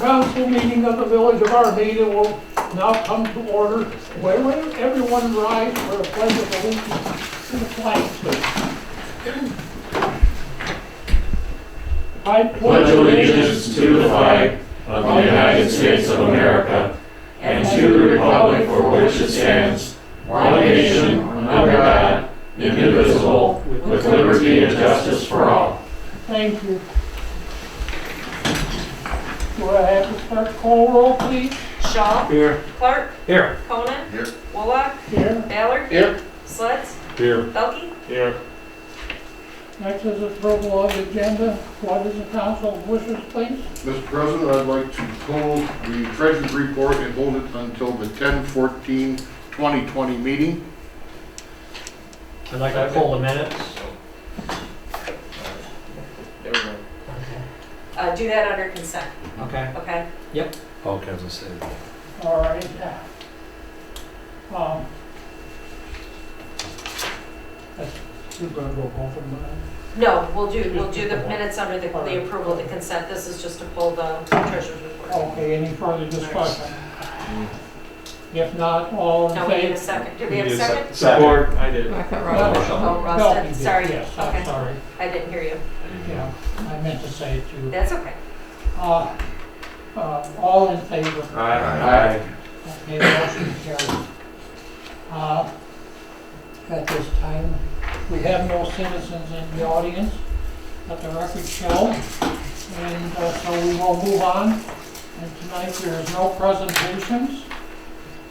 council meeting of the village of Armada will now come to order. Will everyone rise for a pledge of allegiance to the flag, please? I pledge allegiance to the flag of the United States of America and to the republic for which it stands, one nation, under God, indivisible, with liberty and justice for all. Thank you. Do I have to start call roll, please? Shaw. Here. Clark. Here. Conan. Here. Wolock. Here. Ballard. Here. Sleds. Here. Pelkey. Here. Next is approval of the agenda. What is the council's wishes, please? Mr. President, I'd like to pull the treasurer's report and hold it until the 10/14/2020 meeting. I'd like to pull the minutes. There we go. Do that under consent. Okay. Okay. All kinds of saved. All right. You're going to go both of them? No, we'll do the minutes under the approval of the consent. This is just to pull the treasurer's report. Okay, any further discussion? If not, all in No, we need a favor? second. Did we have a second? Support. I did. Oh, Ross Pelkey did. did, Sorry. Yes, I'm Okay. sorry. I didn't hear you. Yeah, I meant to say it too. That's okay. All in favor? Aye. Okay, motion carried. At this time, we have no citizens in the audience, let the record show. And so we will move on. And tonight there is no presentations.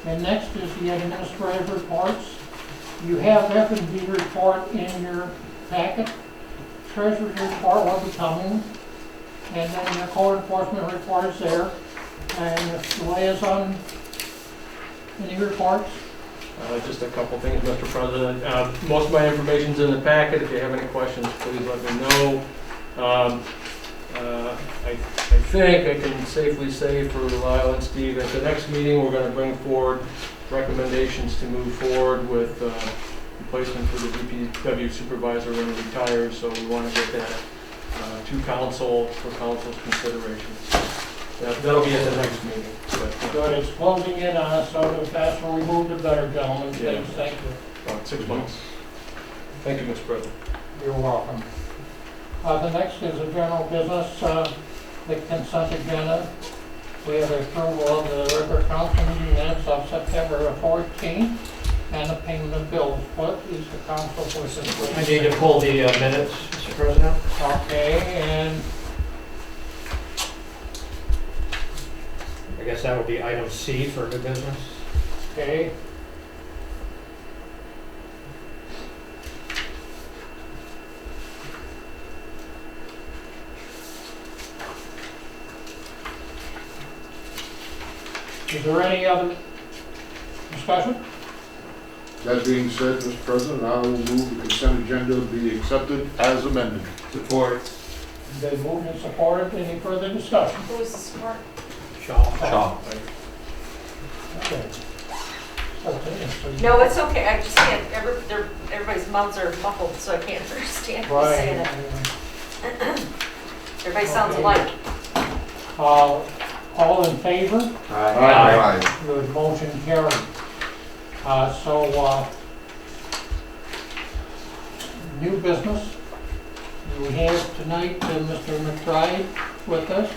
And next is the administrative reports. You have F&B report in your packet. Treasurer's report will be coming. And then the code enforcement report is there. And the liaison, any reports? Just a couple things, Mr. President. Most of my information's in the packet. If you have any questions, please let me know. I think I can safely say for Lyle and Steve, at the next meeting, we're going to bring forward recommendations to move forward with replacement for the DPW supervisor when he retires. So we want to get that to council for council's consideration. That'll be at the next meeting. Good, it's closing in on us, so the faster we move, the better, gentlemen. Yeah. Thank you. About 6 months. Thank you, Mr. President. You're welcome. The next is a general business, the consent agenda. We have approval of the regular council meeting minutes of September 14th and the payment of bills. What is the council's wishes? I need to pull the minutes, Mr. President. Okay, and I guess that would be item C for new business. okay. Is there any other discussion? That being said, Mr. President, I will move the consent agenda be accepted as amended. Support. Been moved and supported. Any further discussion? Who was the support? Shaw. Okay. Okay, so you- No, it's okay. I just can't. Everybody's mouths are muffled, so I can't understand who's saying Right. it. Everybody sounds Okay. alike. All in favor? Aye. Good, motion carried. New business. We have tonight Mr. McBride with us.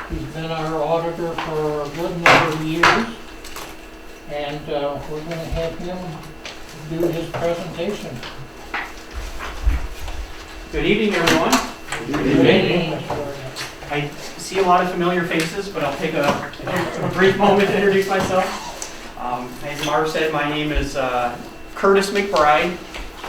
He's been our auditor for a good number of years. And we're going to have him do his presentation. Good evening, everyone. Good evening, Mr. I see a lot of familiar faces, but I'll take a brief moment to introduce myself. As Marv said, my name is Curtis McBride.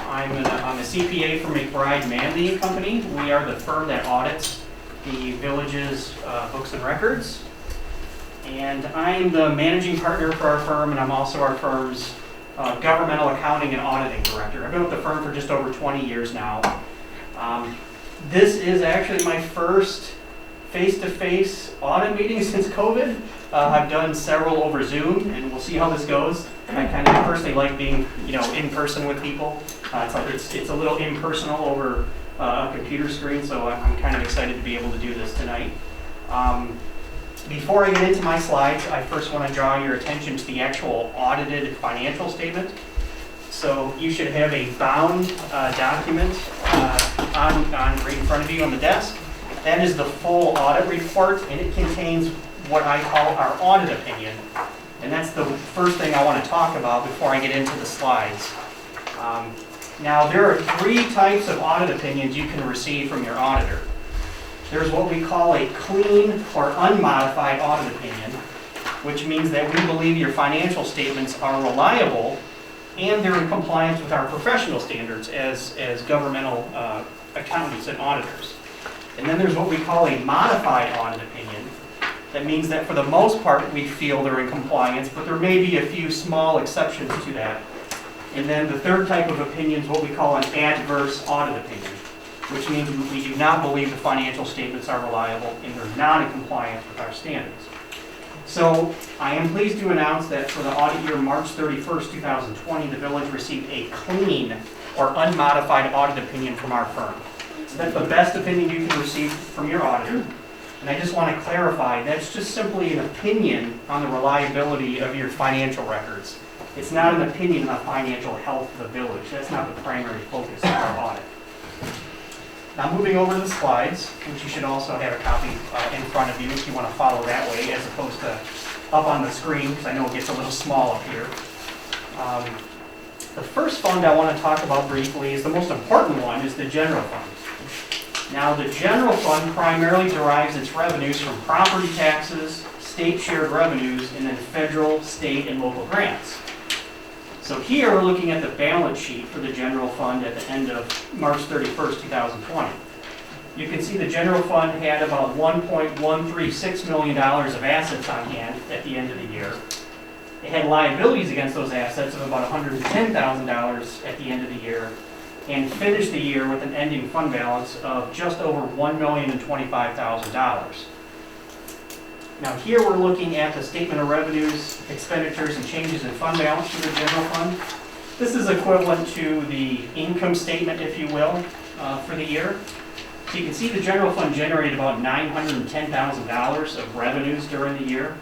I'm a CPA for McBride Manley & Company. We are the firm that audits the village's books and records. And I'm the managing partner for our firm, and I'm also our firm's governmental accounting and auditing director. I've been with the firm for just over 20 years now. This is actually my first face-to-face audit meeting since COVID. I've done several over Zoom, and we'll see how this goes. I kind of personally like being, in person with people. It's a little impersonal over a computer screen, so I'm kind of excited to be able to do this tonight. Before I get into my slides, I first want to draw your attention to the actual audited financial statement. So you should have a bound document right in front of you on the desk. That is the full audit report, and it contains what I call our audit opinion. And that's the first thing I want to talk about before I get into the slides. Now, there are 3 types of audit opinions you can receive from your auditor. There's what we call a clean or unmodified audit opinion, which means that we believe your financial statements are reliable and they're in compliance with our professional standards as governmental accountants and auditors. And then there's what we call a modified audit opinion. That means that for the most part we feel they're in compliance, but there may be a few small exceptions to that. And then the third type of opinion is what we call an adverse audit opinion, which means we do not believe the financial statements are reliable and they're not in compliance with our standards. So I am pleased to announce that for the audit year March 31st, 2020, the village received a clean or unmodified audit opinion from our firm. So that's the best opinion you can receive from your auditor. And I just want to clarify, that's just simply an opinion on the reliability of your financial records. It's not an opinion on financial health of the village. That's not the primary focus of our audit. Now moving over to the slides, which you should also have a copy in front of you if you want to follow that way as opposed to up on the screen, because I know it gets a little small up here. The first fund I want to talk about briefly is the most important one, is the general fund. Now the general fund primarily derives its revenues from property taxes, state shared revenues, and then federal, state, and local grants. So here we're looking at the balance sheet for the general fund at the end of March 31st, 2020. You can see the general fund had about $1.136 million of assets on hand at the end of the year. It had liabilities against those assets of about $110,000 at the end of the year, and finished the year with an ending fund balance of just over $1,025,000. Now here we're looking at the statement of revenues, expenditures, and changes in fund balance for the general fund. This is equivalent to the income statement, if you will, for the year. So you can see the general fund generated about $910,000 of revenues during the year.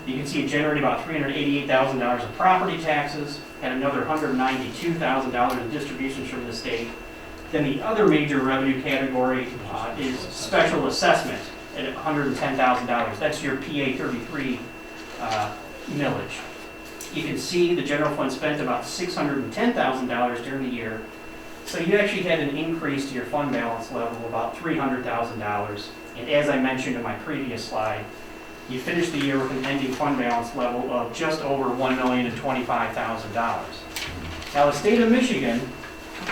You can see it generated about $388,000 of property taxes, had another $192,000 in distributions from the state. Then the other major revenue category is special assessment at $110,000. That's your PA 33 millage. You can see the general fund spent about $610,000 during the year. So you actually had an increase to your fund balance level of about $300,000. And as I mentioned in my previous slide, you finished the year with an ending fund balance level of just over $1,025,000. Now the state of Michigan,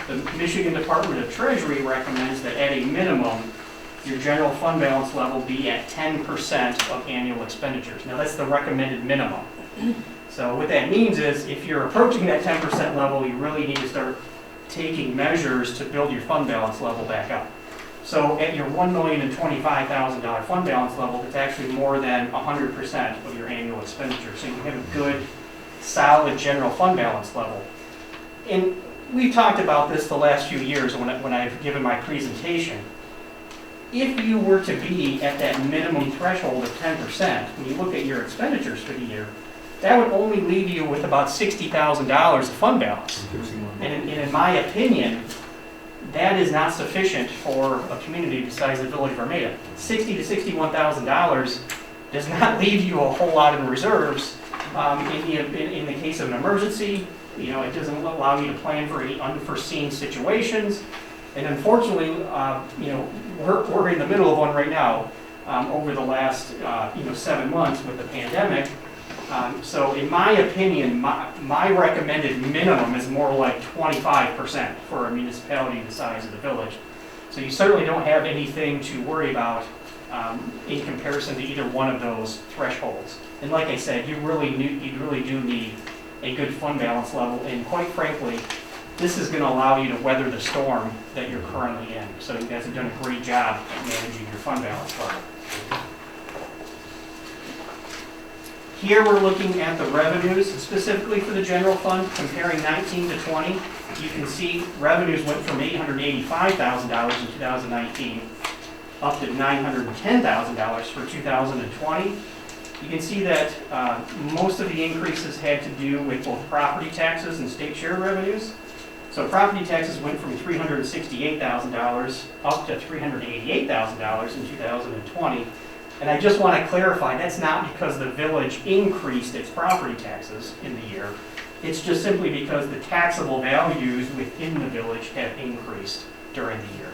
the Michigan Department of Treasury recommends that at a minimum, your general fund balance level be at 10% of annual expenditures. Now that's the recommended minimum. So what that means is if you're approaching that 10% level, you really need to start taking measures to build your fund balance level back up. So at your $1,025,000 fund balance level, it's actually more than 100% of your annual expenditure. So you have a good, solid general fund balance level. And we've talked about this the last few years when I've given my presentation. If you were to be at that minimum threshold of 10%, when you look at your expenditures for the year, that would only leave you with about $60,000 of fund balance. And in my opinion, that is not sufficient for a community the size of the village of Armada. $60,000 to $61,000 does not leave you a whole lot in reserves. In the case of an emergency, it doesn't allow you to plan for any unforeseen situations. And unfortunately, we're in the middle of one right now over the last 7 months with the pandemic. So in my opinion, my recommended minimum is more like 25% for a municipality the size of the village. So you certainly don't have anything to worry about in comparison to either one of those thresholds. And like I said, you really do need a good fund balance level. And quite frankly, this is going to allow you to weather the storm that you're currently in. So you guys have done a great job at managing your fund balance level. Here we're looking at the revenues specifically for the general fund, comparing 19 to 20. You can see revenues went from $885,000 in 2019 up to $910,000 for 2020. You can see that most of the increases had to do with both property taxes and state share revenues. So property taxes went from $368,000 up to $388,000 in 2020. And I just want to clarify, that's not because the village increased its property taxes in the year. It's just simply because the taxable values within the village have increased during the year.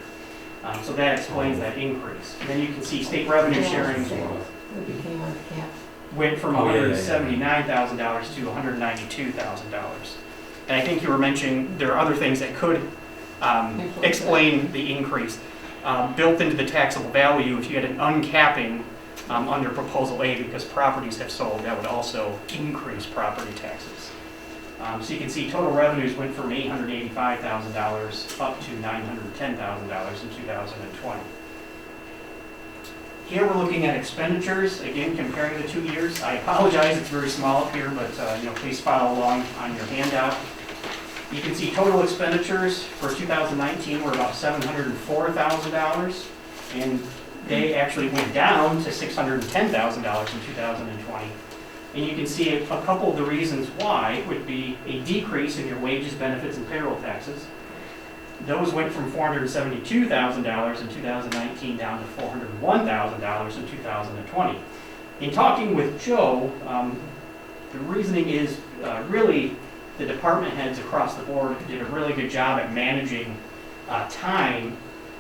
So that explains that increase. And then you can see state revenue sharing went from $179,000 to $192,000. And I think you were mentioning there are other things that could explain the increase. Built into the taxable value, if you had an uncapping under Proposal A because properties have sold, that would also increase property taxes. So you can see total revenues went from $885,000 up to $910,000 in 2020. Here we're looking at expenditures, again comparing the 2 years. I apologize, it's very small up here, but please follow along on your handout. You can see total expenditures for 2019 were about $704,000, and they actually went down to $610,000 in 2020. And you can see a couple of the reasons why would be a decrease in your wages, benefits, and payroll taxes. Those went from $472,000 in 2019 down to $401,000 in 2020. In talking with Joe, the reasoning is really the department heads across the board did a really good job at managing time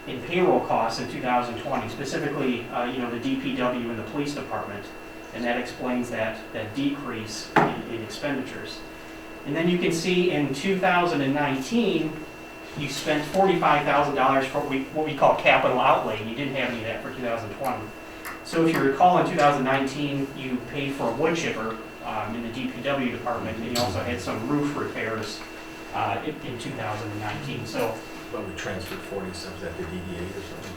in payroll costs in 2020, specifically the DPW and the police department, and that explains that decrease in expenditures. And then you can see in 2019, you spent $45,000 for what we call capital outlay. You didn't have any of that for 2020. So if you recall, in 2019, you paid for a wood chipper in the DPW department, and you also had some roof repairs in 2019. So, But we transferred 47 at the DDA or something.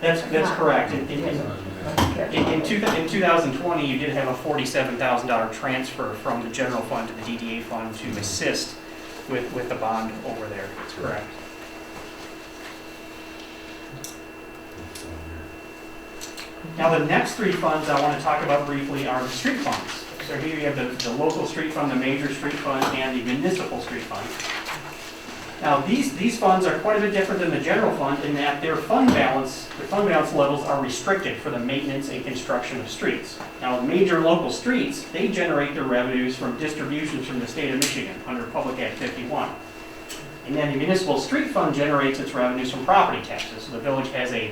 that's correct. In 2020, you did have a $47,000 transfer from the general fund to the DDA fund to assist with the bond over there. That's correct. Now the next three funds I want to talk about briefly are the street funds. So here you have the local street fund, the major street fund, and the municipal street fund. Now these funds are quite a bit different than the general fund in that their fund balance levels are restricted for the maintenance and construction of streets. Now major local streets, they generate their revenues from distributions from the state of Michigan under Public Act 51. And then the municipal street fund generates its revenues from property taxes. So the village has a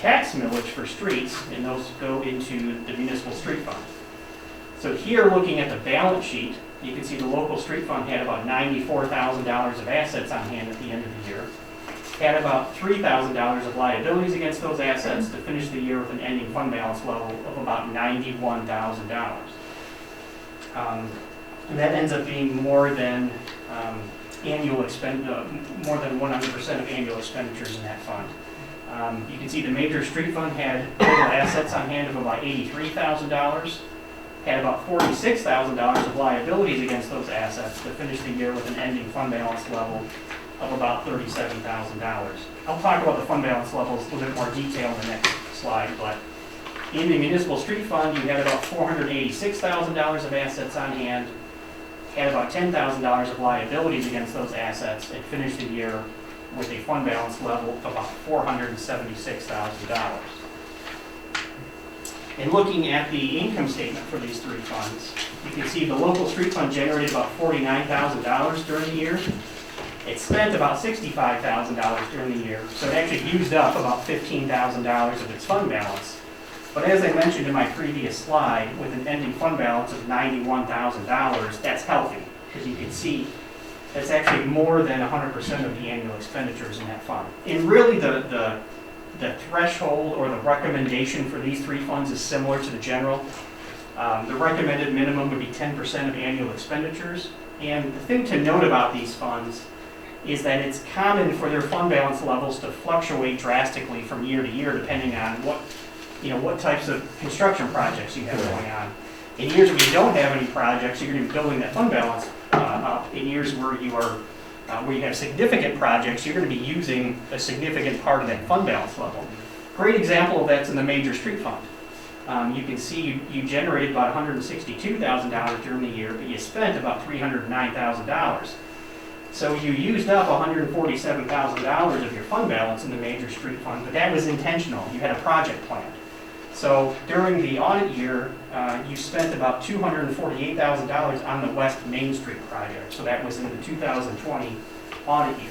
tax millage for streets, and those go into the municipal street fund. So here, looking at the balance sheet, you can see the local street fund had about $94,000 of assets on hand at the end of the year, had about $3,000 of liabilities against those assets to finish the year with an ending fund balance level of about $91,000. And that ends up being more than more than 100% of annual expenditures in that fund. You can see the major street fund had total assets on hand of about $83,000, had about $46,000 of liabilities against those assets to finish the year with an ending fund balance level of about $37,000. I'll talk about the fund balance levels in a little bit more detail in the next slide, but in the municipal street fund, you had about $486,000 of assets on hand, had about $10,000 of liabilities against those assets, and finished the year with a fund balance level of about $476,000. And looking at the income statement for these three funds, you can see the local street fund generated about $49,000 during the year. It spent about $65,000 during the year, so it actually used up about $15,000 of its fund balance. But as I mentioned in my previous slide, with an ending fund balance of $91,000, that's healthy, because you can see that's actually more than 100% of the annual expenditures in that fund. And really the threshold or the recommendation for these three funds is similar to the general. The recommended minimum would be 10% of annual expenditures. And the thing to note about these funds is that it's common for their fund balance levels to fluctuate drastically from year to year depending on what types of construction projects you have going on. In years where you don't have any projects, you're going to be building that fund balance up. In years where you have significant projects, you're going to be using a significant part of that fund balance level. Great example of that's in the major street fund. you can see you generated about $162,000 during the year, but you spent about $309,000. So you used up $147,000 of your fund balance in the major street fund, but that was intentional. You had a project plan. So during the audit year, you spent about $248,000 on the West Main Street project. So that was in the 2020 audit year.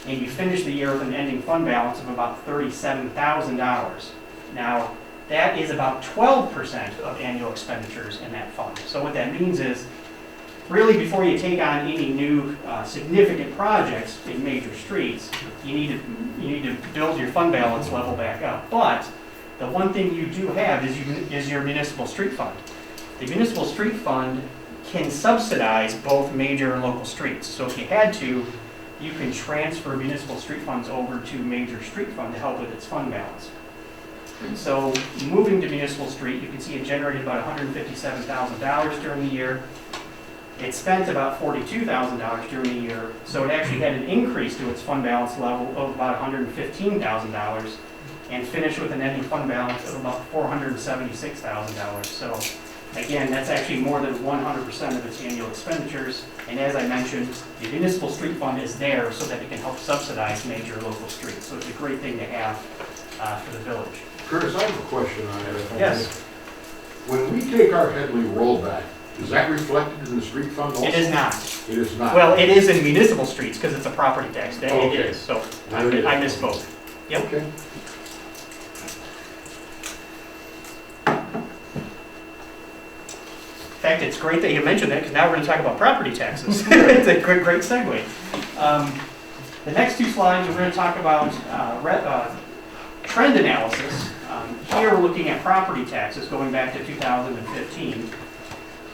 And you finished the year with an ending fund balance of about $37,000. Now, that is about 12% of annual expenditures in that fund. So what that means is, really before you take on any new significant projects in major streets, you need to build your fund balance level back up. But the one thing you do have is your municipal street fund. The municipal street fund can subsidize both major and local streets. So if you had to, you can transfer municipal street funds over to major street fund to help with its fund balance. So moving to municipal street, you can see it generated about $157,000 during the year. It spent about $42,000 during the year, so it actually had an increase to its fund balance level of about $115,000 and finished with an ending fund balance of about $476,000. So again, that's actually more than 100% of its annual expenditures. And as I mentioned, the municipal street fund is there so that it can help subsidize major local streets. So it's a great thing to have for the village. Curtis, I have a question on that. If I Yes. may. When we take our Headley rollback, is that reflected in the street fund also? It is not. It is not? Well, it is in municipal streets because it's a property tax. It Okay. is, so I misspoke. Yep. Okay. In fact, it's great that you mentioned that because now we're going to talk about property taxes. It's a great segue. The next two slides, we're going to talk about trend analysis. Here we're looking at property taxes going back to 2015.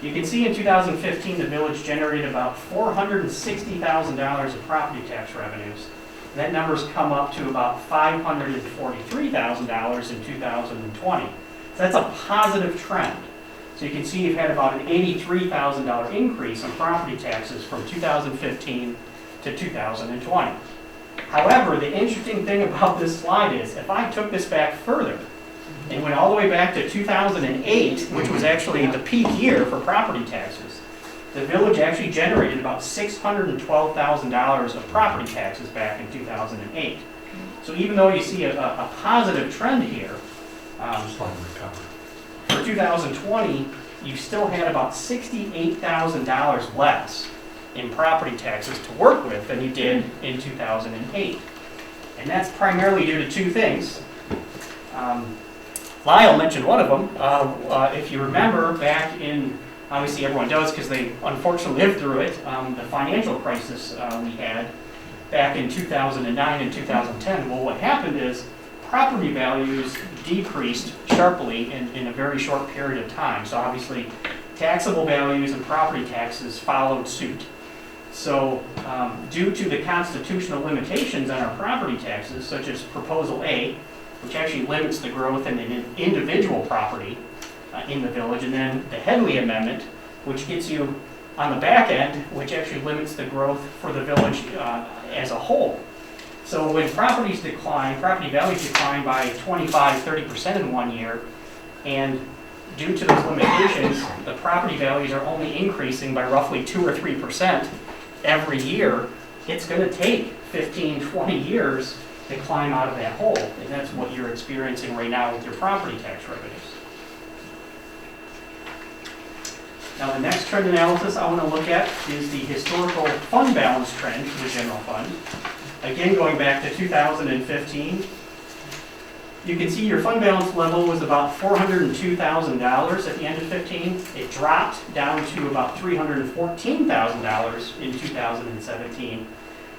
You can see in 2015 the village generated about $460,000 of property tax revenues. That number's come up to about $543,000 in 2020. So that's a positive trend. So you can see you've had about an $83,000 increase in property taxes from 2015 to 2020. However, the interesting thing about this slide is if I took this back further and went all the way back to 2008, which was actually the peak year for property taxes, the village actually generated about $612,000 of property taxes back in 2008. So even though you see a positive trend here, for 2020, you still had about $68,000 less in property taxes to work with than you did in 2008. And that's primarily due to two things. Lyle mentioned one of them. If you remember back in, obviously everyone does because they unfortunately lived through it, the financial crisis we had back in 2009 and 2010. Well, what happened is property values decreased sharply in a very short period of time. So obviously taxable values and property taxes followed suit. So due to the constitutional limitations on our property taxes, such as Proposal A, which actually limits the growth in an individual property in the village, and then the Headley Amendment, which gets you on the back end, which actually limits the growth for the village as a whole. So when properties decline, property values decline by 25-30% in 1 year, and due to those limitations, the property values are only increasing by roughly 2 or 3% every year. It's going to take 15-20 years to climb out of that hole, and that's what you're experiencing right now with your property tax revenues. Now the next trend analysis I want to look at is the historical fund balance trend for the general fund. Again, going back to 2015, you can see your fund balance level was about $402,000 at the end of 15. It dropped down to about $314,000 in 2017.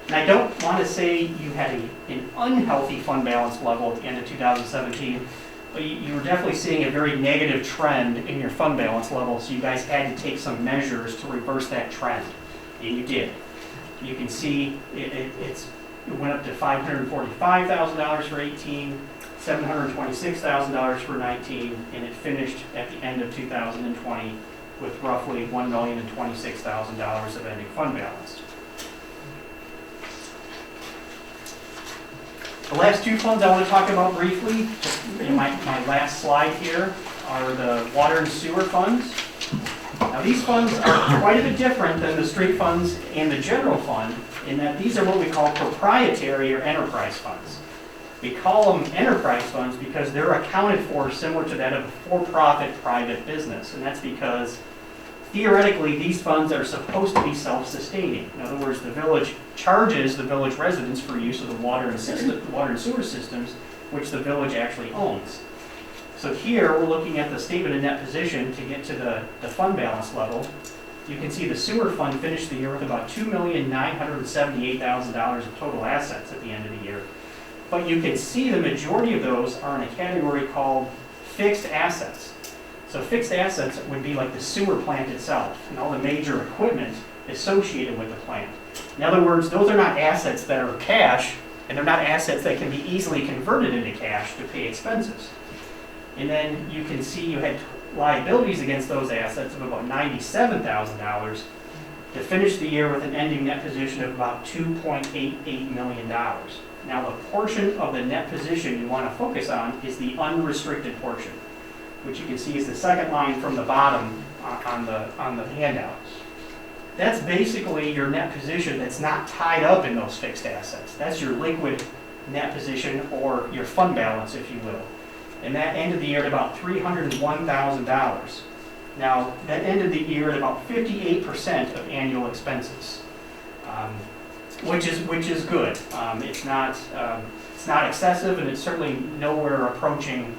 And I don't want to say you had an unhealthy fund balance level at the end of 2017, but you were definitely seeing a very negative trend in your fund balance level, so you guys had to take some measures to reverse that trend, and you did. You can see it went up to $545,000 for 18, $726,000 for 19, and it finished at the end of 2020 with roughly $1,026,000 of ending fund balance. The last two funds I want to talk about briefly, just in my last slide here. are the water and sewer funds. Now these funds are quite a bit different than the street funds and the general fund in that these are what we call proprietary or enterprise funds. We call them enterprise funds because they're accounted for similar to that of a for-profit private business. And that's because theoretically these funds are supposed to be self-sustaining. In other words, the village charges the village residents for use of the water and sewer systems, which the village actually owns. So here we're looking at the statement of net position to get to the fund balance level. You can see the sewer fund finished the year with about $2,978,000 of total assets at the end of the year. But you can see the majority of those are in a category called fixed assets. So fixed assets would be like the sewer plant itself and all the major equipment associated with the plant. In other words, those are not assets that are cash, and they're not assets that can be easily converted into cash to pay expenses. And then you can see you had liabilities against those assets of about $97,000 to finish the year with an ending net position of about $2.88 million. Now the portion of the net position you want to focus on is the unrestricted portion, which you can see is the second line from the bottom on the handout. That's basically your net position that's not tied up in those fixed assets. That's your liquid net position or your fund balance, if you will. And that ended the year at about $301,000. Now, that ended the year at about 58% of annual expenses, which is good. It's not excessive, and it's certainly nowhere approaching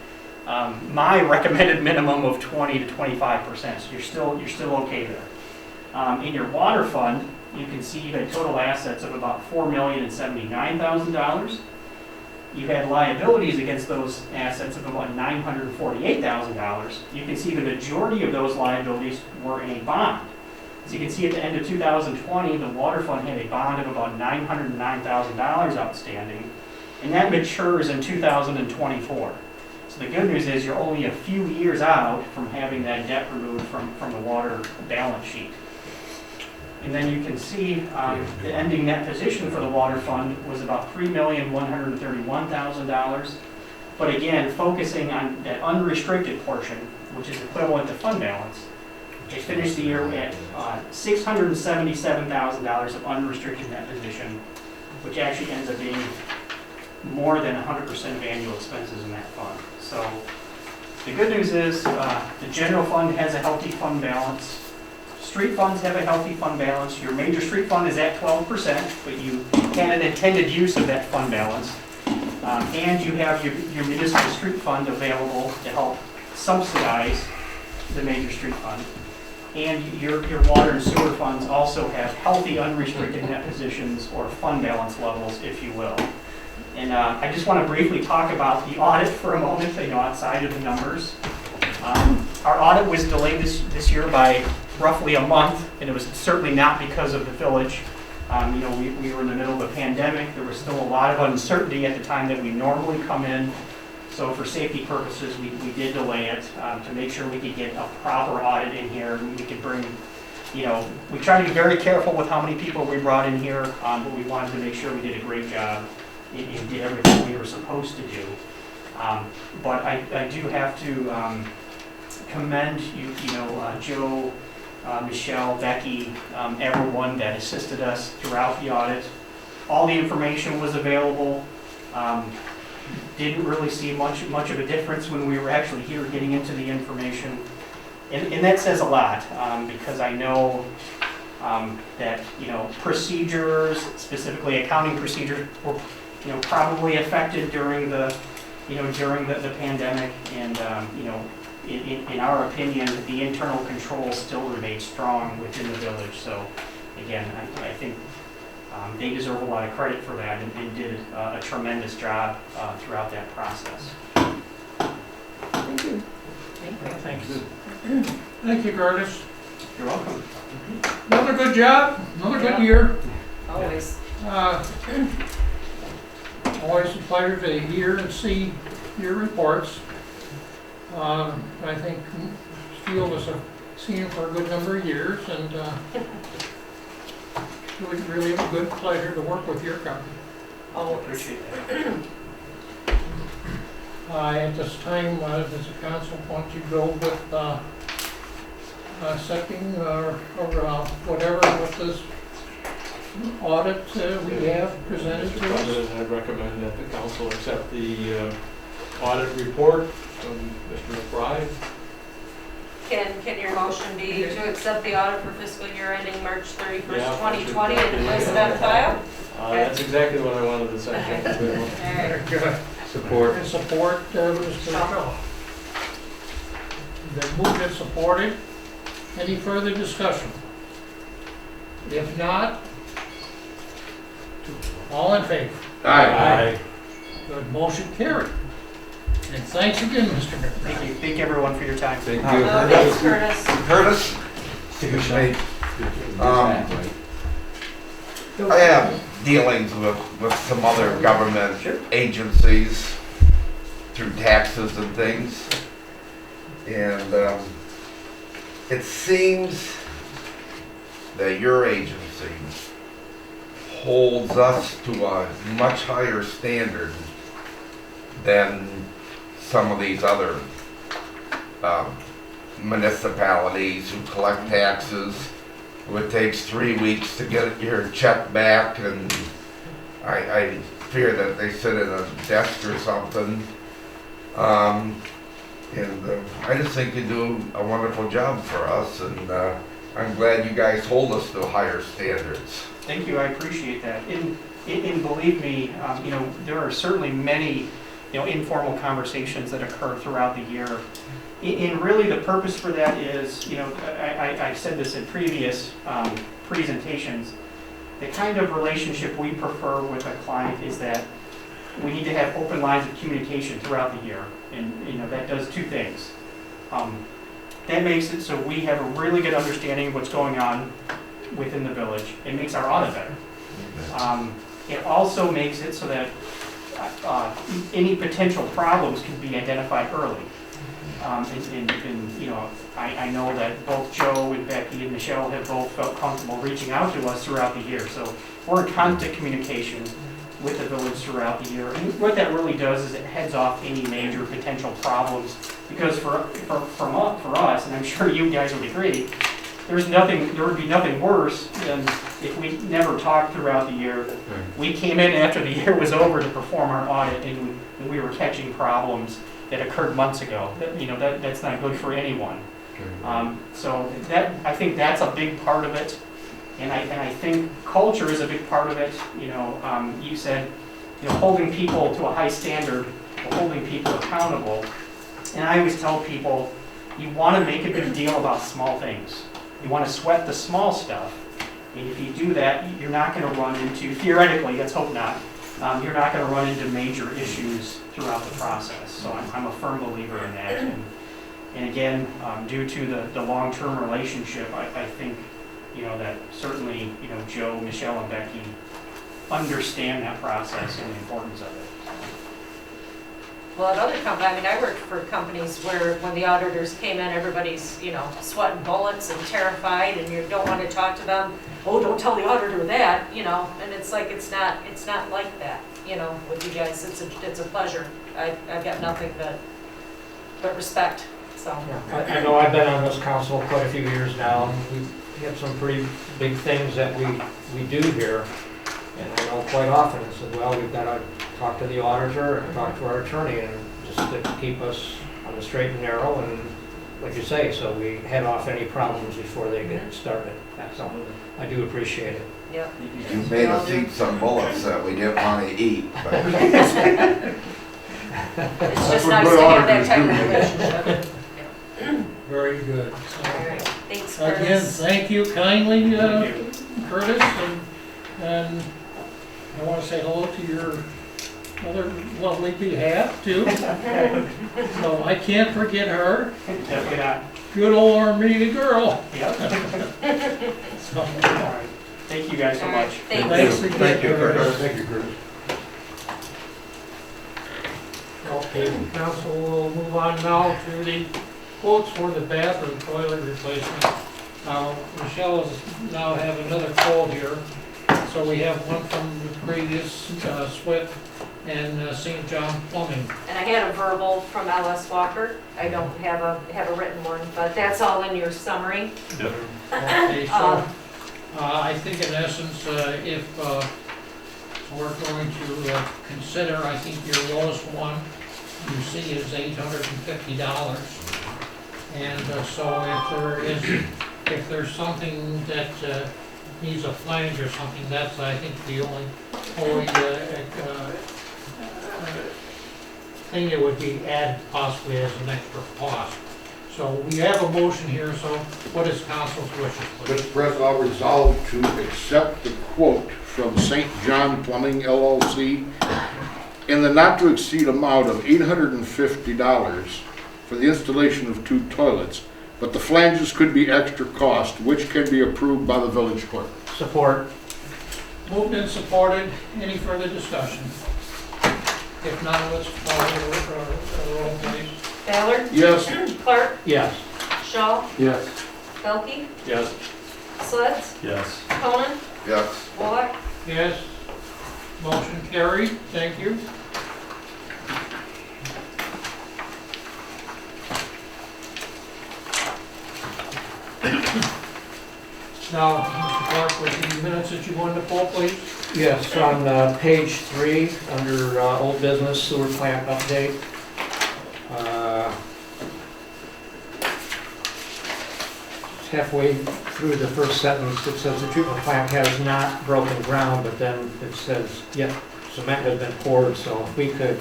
my recommended minimum of 20 to 25%. So you're still okay there. In your water fund, you can see you had total assets of about $4,079,000. You had liabilities against those assets of about $948,000. You can see the majority of those liabilities were in a bond. As you can see at the end of 2020, the water fund had a bond of about $909,000 outstanding, and that matures in 2024. So the good news is you're only a few years out from having that debt removed from the water balance sheet. And then you can see the ending net position for the water fund was about $3,131,000. But again, focusing on that unrestricted portion, which is equivalent to fund balance, it finished the year at $677,000 of unrestricted net position, which actually ends up being more than 100% of annual expenses in that fund. So the good news is the general fund has a healthy fund balance. Street funds have a healthy fund balance. Your major street fund is at 12%, but you had an intended use of that fund balance. And you have your municipal street fund available to help subsidize the major street fund. And your water and sewer funds also have healthy unrestricted net positions or fund balance levels, if you will. And I just want to briefly talk about the audit for a moment, outside of the numbers. Our audit was delayed this year by roughly a month, and it was certainly not because of the village. We were in the middle of a pandemic. There was still a lot of uncertainty at the time that we normally come in. So for safety purposes, we did delay it to make sure we could get a proper audit in here. And we could bring, we tried to be very careful with how many people we brought in here, but we wanted to make sure we did a great job and did everything we were supposed to do. But I do have to commend Joe, Michelle, Becky, everyone that assisted us throughout the audit. All the information was available. Didn't really see much of a difference when we were actually here getting into the information. And that says a lot because I know that procedures, specifically accounting procedures, were probably affected during the pandemic, and in our opinion, the internal controls still remain strong within the village. So again, I think they deserve a lot of credit for that and did a tremendous job throughout that process. Thank you. Thank you. Thanks. Thank you, Curtis. You're welcome. Another good job, another good year. Always. Always a pleasure to hear and see your reports. I think Steele was seen him for a good number of years, and it was really a good pleasure to work with your company. Always. Appreciate that. At this time, does the council want to go with accepting or whatever with this audit we have presented Mr. to us? President, I'd recommend that the council accept the audit report from Mr. McBride. Can your motion be to accept the audit for fiscal year ending March 31st, Yeah, 2020 and place it on file? That's exactly what I wanted to say. Thank you very much. All right. Good. Support. And support, Mr. Shaw. Been moved and supported. Any further discussion? If not, all in favor? Aye. Good, motion carried. And thanks again, Mr. McBride. Thank you. Thank everyone for your time. Thank Oh, thanks, Curtis. Curtis, excuse me, I have dealings with some other government agencies through taxes and things. And it seems that your agency holds us to a much higher standard than some of these other municipalities who collect taxes. It takes 3 weeks to get your check back, and I fear that they sit at a desk or something. I just think you do a wonderful job for us, and I'm glad you guys hold us to higher standards. Thank you, I appreciate that. And believe me, there are certainly many, informal conversations that occur throughout the year. And really the purpose for that is, I've said this in previous presentations, the kind of relationship we prefer with a client is that we need to have open lines of communication throughout the year. And, that does two things. That makes it so we have a really good understanding of what's going on within the village. It makes our audit better. It also makes it so that any potential problems can be identified early. I know that both Joe and Becky and Michelle have both felt comfortable reaching out to us throughout the year. So we're in constant communication with the village throughout the year. And what that really does is it heads off any major potential problems. Because for us, and I'm sure you guys would agree, there would be nothing worse than if we never talked throughout the year. We came in after the year was over to perform our audit, and we were catching problems that occurred months ago. That's not good for anyone. So I think that's a big part of it, and I think culture is a big part of it. You said, holding people to a high standard, holding people accountable, and I always tell people, you want to make a big deal about small things. You want to sweat the small stuff, and if you do that, you're not going to run into, theoretically, let's hope not, you're not going to run into major issues throughout the process. So I'm a firm believer in that. And again, due to the long-term relationship, I think, that certainly, Joe, Michelle, and Becky understand that process and the importance of it. Well, at other companies, I worked for companies where when the auditors came in, everybody's, sweating bullets and terrified, and you don't want to talk to them. Oh, don't tell the auditor that, and it's like, it's not like that, with you guys. It's a pleasure. I've got nothing but respect, so. Yeah, I know I've been on this council quite a few years now, and we have some pretty big things that we do here. And I know quite often it said, well, we've got to talk to the auditor and talk to our attorney, and just to keep us on the straight and narrow, and like you say, so we head off any problems before they get started. So I do appreciate it. Yep. You made us eat some bullets that we didn't want to eat. But It's just nice to have that type of relationship. Very good. All right, thanks, Again, Curtis. thank you kindly, Thank you. Curtis, and I want to say hello to your other lovely behalf too. So I can't forget her. Definitely not. Good old Armada girl. Yep. So, All right. Thank you guys so All right, much. thanks. Thanks Thank you, again, Curtis. Thank you, Curtis. Okay, council will move on now to the quotes for the bathroom toilet replacement. Now, Michelle is now have another quote here. So we have one from the previous SWIP and St. John Plumbing. And I had a verbal from LS Walker. I don't have a written one, but that's all in your summary. Okay, so I think in essence, if we're going to consider, I think your lowest one you see is $850. And so if there's something that needs a flange or something, that's, I think, the only thing that would be added possibly as an extra cost. So we have a motion here, so what is council's wishes, please? Mr. President, I'll resolve to accept the quote from St. John Plumbing LLC in the not to exceed amount of $850 for the installation of 2 toilets, but the flanges could be extra cost, which can be approved by the village clerk. Support. Moved and supported. Any further discussion? If not, let's call the roll, please. Ballard? Yes. Clark? Yes. Shaw? Yes. Pelkey? Yes. Sledds? Yes. Conan? Yes. Wallach? Yes. Motion carried. Thank you. Now, Mr. Clark, with the minutes that you wanted to pull, please? Yes, on page 3, under old business sewer plant update. Halfway through the first sentence, it says the treatment plant has not broken ground, but then it says, yet cement has been poured, so if we could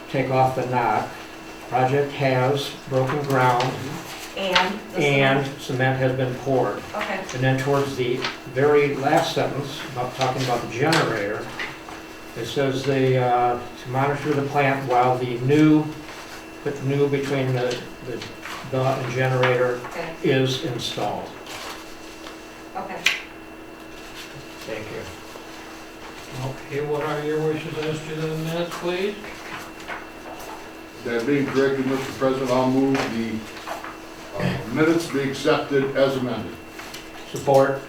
take off the not. Project has broken ground And? the and cement? cement has been poured. Okay, And then towards the very last sentence, talking about the generator, it says they, to monitor the plant while the new, put new between the and generator okay, is installed. okay. Thank you. Okay, what are your wishes as to the minutes, please? That being corrected, Mr. President, I'll move the minutes be accepted as amended. Support.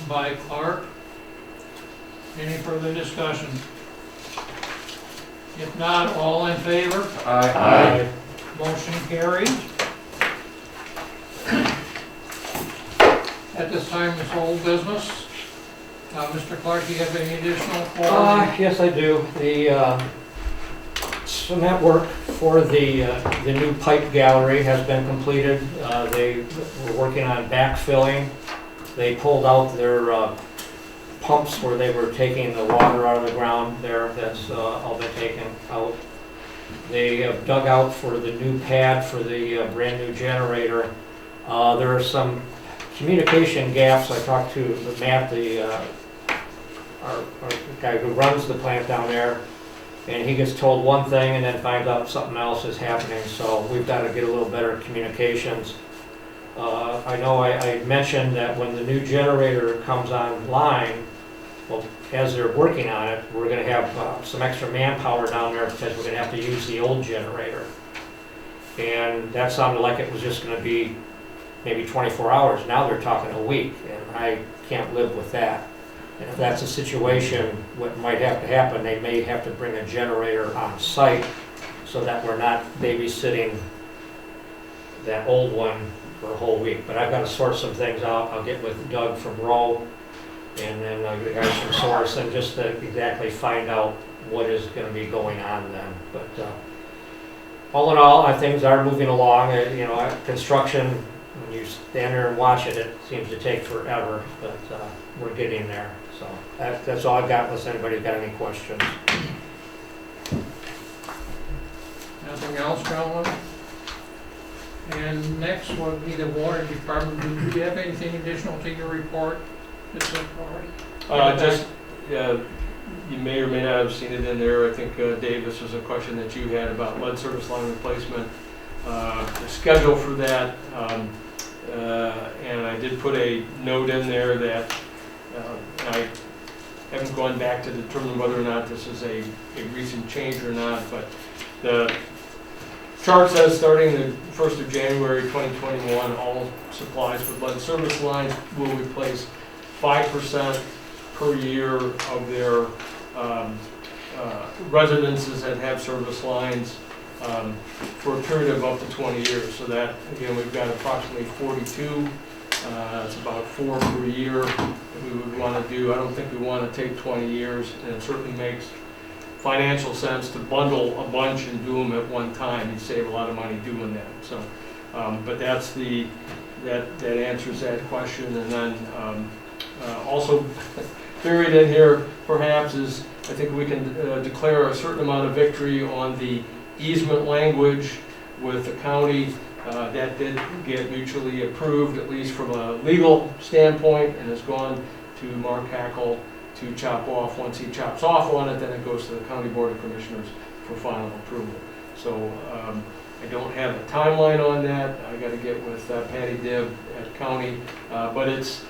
By Clark. Any further discussion? If not, all in favor? Aye. Motion carried. At this time, it's old business. Mr. Clark, do you have any additional for? Yes, I do. The cement work for the new pipe gallery has been completed. They were working on backfilling. They pulled out their pumps where they were taking the water out of the ground there. That's all been taken out. They have dug out for the new pad for the brand new generator. There are some communication gaps. I talked to Matt, our guy who runs the plant down there, and he gets told one thing and then finds out something else is happening. So we've got to get a little better communications. I know I mentioned that when the new generator comes online, well, as they're working on it, we're going to have some extra manpower down there because we're going to have to use the old generator. And that sounded like it was just going to be maybe 24 hours. Now they're talking a week, and I can't live with that. And if that's a situation, what might have to happen, they may have to bring a generator on site so that we're not babysitting that old one for a whole week. But I've got to sort some things out. I'll get with Doug from Rowe and then the guys from Source and just to exactly find out what is going to be going on then. But all in all, things are moving along. Construction, when you stand there and watch it, it seems to take forever, but we're getting there. So that's all I've got, unless anybody's got any questions. Nothing else, gentlemen? And next would be the water department. Do you have anything additional to your report? You may or may not have seen it in there. I think, Dave, this was a question that you had about lead service line replacement. The schedule for that, and I did put a note in there that I haven't gone back to determine whether or not this is a recent change or not, but the chart says starting the 1st of January 2021, all supplies with lead service lines will replace 5% per year of their residences that have service lines for a period of up to 20 years. So that, again, we've got approximately 42. It's about 4 per year that we would want to do. I don't think we want to take 20 years, and it certainly makes financial sense to bundle a bunch and do them at one time. You save a lot of money doing that. So, but that's that answers that question. And then also buried in here perhaps is, I think we can declare a certain amount of victory on the easement language with the county. That did get mutually approved, at least from a legal standpoint, and has gone to Mark Hackle to chop off. Once he chops off on it, then it goes to the County Board of Commissioners for final approval. So I don't have a timeline on that. I got to get with Patty Dibb at County, but it's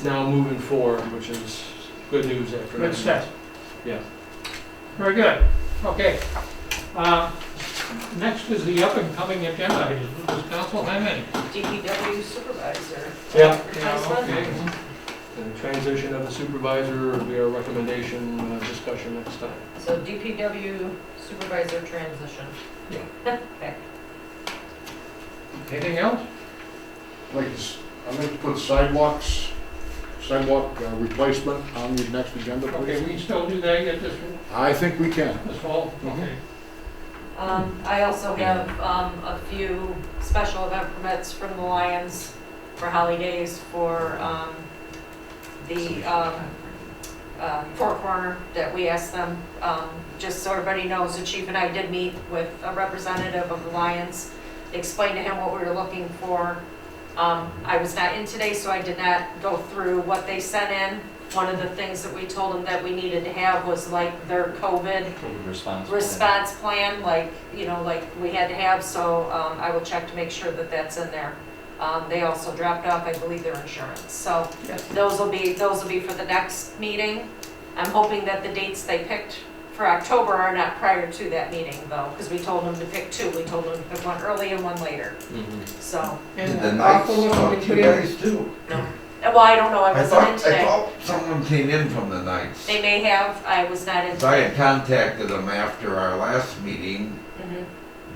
now moving forward, which is good news after Good that. step. Yeah. Very good. Okay. Next is the up and coming agenda items. Does council have any? DPW supervisor. Yeah. Replacement. Okay. And the transition of the supervisor will be our recommendation discussion next time. So DPW supervisor transition. Yeah. Okay. Anything else? I'd like to put sidewalk replacement on the next agenda, Okay, please. we can still do that yet I think we can. this fall? Okay. I also have a few special event permits from the Lions for holidays for the Four Corner that we asked them. Just so everybody knows, the chief and I did meet with a representative of the Lions, explained to him what we were looking for. I was not in today, so I did not go through what they sent in. One of the things that we told them that we needed to have was like their COVID response plan, like, you know, like we had to have, so I will check to make sure that that's in there. They also dropped off, I believe, their insurance, so those will be for the next meeting. I'm hoping that the dates they picked for October are not prior to that meeting, though, because we told them to pick two. We told them to pick one early and one later, so. Did the nights on 2 days too? Well, I don't know, I I wasn't in thought today. someone came in from the nights. They may have, I was not in 'Cause I today. had contacted them after our last meeting Mhm.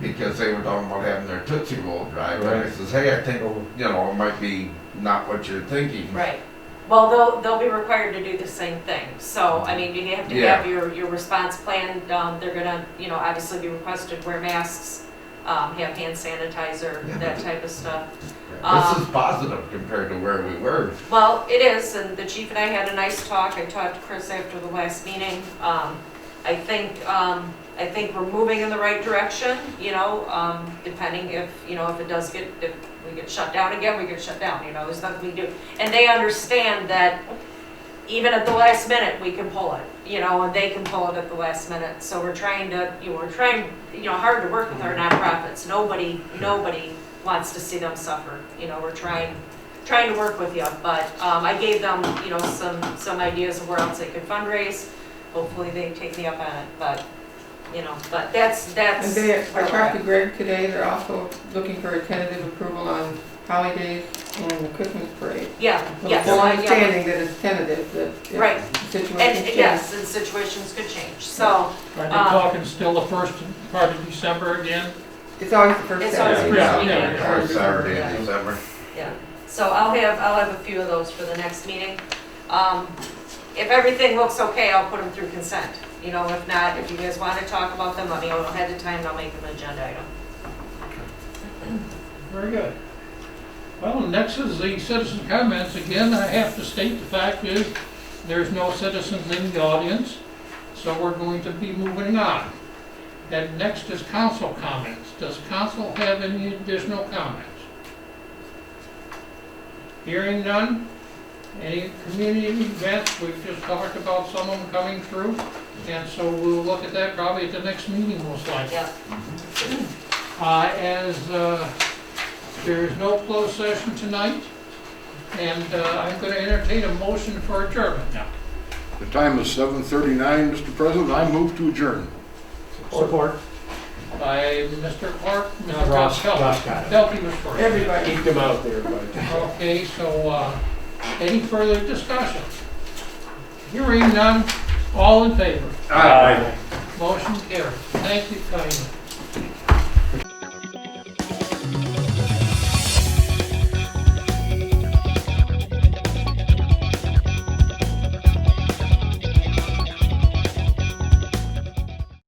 because they were talking about having their Tootsie Roll drive. And I Right. says, hey, I think, you know, it might be not what you're thinking. Right. Well, they'll be required to do the same thing. So, I mean, you have to have your response plan. They're gonna, you know, obviously be requested wear masks, have hand sanitizer, Yeah, that but- type of stuff. This is positive compared to where we were. Well, it is, and the chief and I had a nice talk. I talked to Chris after the last meeting. I think we're moving in the right direction, you know, depending if it does if we get shut down again, we get shut down, you know, there's nothing we do. And they understand that even at the last minute, we can pull it, you know, and they can pull it at the last minute. So we're trying, hard to work with our nonprofits. Nobody wants to see them suffer. You know, we're trying to work with you, but I gave them, you know, some ideas of where else they could fundraise. Hopefully they take me up on it, but, you know, but that's. And I talked to Greg today, they're also looking for a tentative approval on holidays and the Christmas parade. Yeah, With yes. full yeah. understanding that it's tentative, that if Right. the situation And changes. yes, and situations could change, so. Are they talking still the first part of December again? It's always the first It's always Saturday. the first Yeah, weekend. yeah. First Saturday in December. Yeah, so I'll have a few of those for the next meeting. If everything looks okay, I'll put them through consent. You know, if not, if you guys want to talk about them, let me know ahead of time, and I'll make them an agenda item. Very good. Well, next is the citizen comments. Again, I have to state the fact is there's no citizens in the audience, so we're going to be moving on. And next is council comments. Does council have any additional comments? Hearing none? Any community events? We've just talked about some of them coming through, and so we'll look at that probably at the next meeting most likely. Yep. As there is no closed session tonight, and I'm going to entertain a motion for adjournment now. The time is 7:39, Mr. President. I move to adjourn. Support. By Mr. Clark, No, Mr. Ross got Pelkey was first. Everybody. Keep them out there, but. Okay, so any further discussion? Hearing none, all in favor? Aye. Motion carries. Thank you kindly.